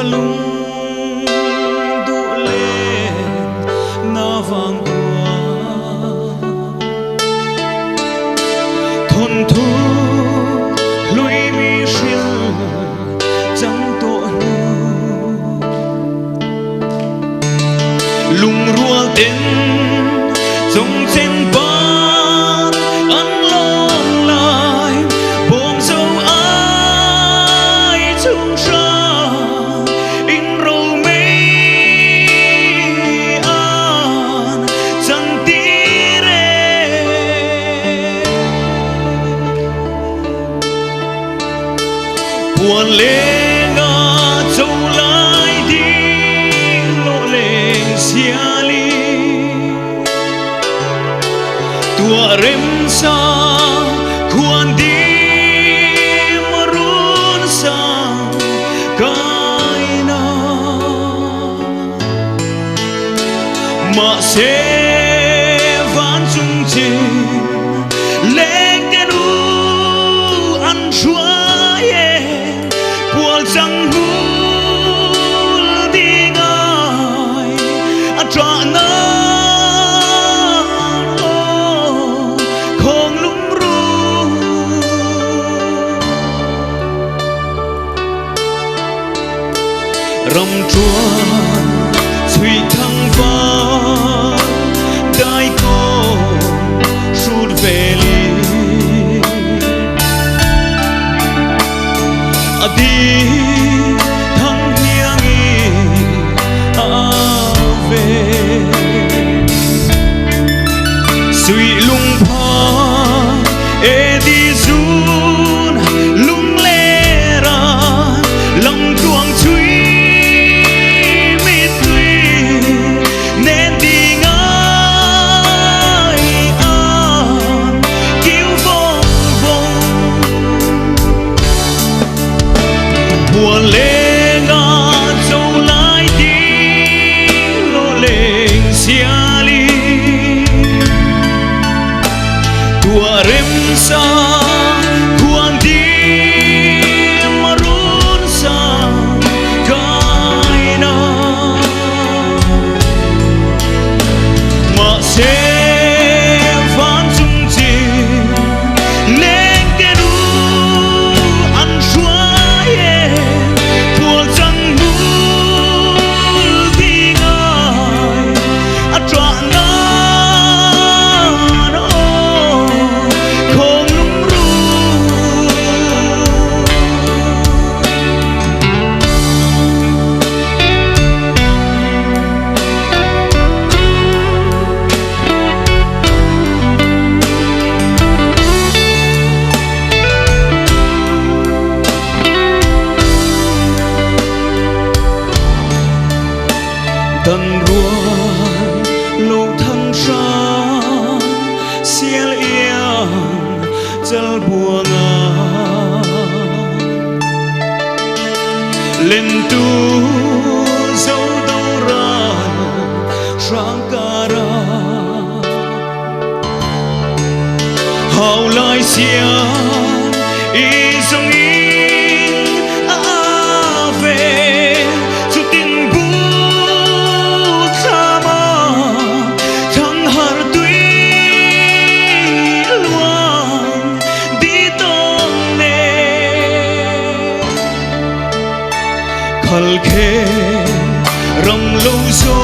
lung du lên na vang qua thôn thu lui mi xiên chẳng tổ lung rùa tên giống trên bát ăn lòng lại buông dấu ai chung ra in râu mây an chẳng tí rê buồn lên ngã châu lại đi lộ lên xia tua rem sa kuan di marun sa kaina ma se van chung chi lek den u an chua ye pual chang hu di ngai a tra na rầm chuông suy thăng vang đại cô sút về ly đi thăng nghiêng về suy lung pha e đi run lung lê ra lòng tuông chui buồn lên ngã châu lại đi lộ lên xia li tua rem sa kuan di marun sa kaina ma se van chung chi lên cái nu ăn xua tân ruộng lục thân sang xiên yên chân buông lên tu dấu đâu ra sáng ca ra hào lại xiên y dòng về chút tình khal khe rong lâu gió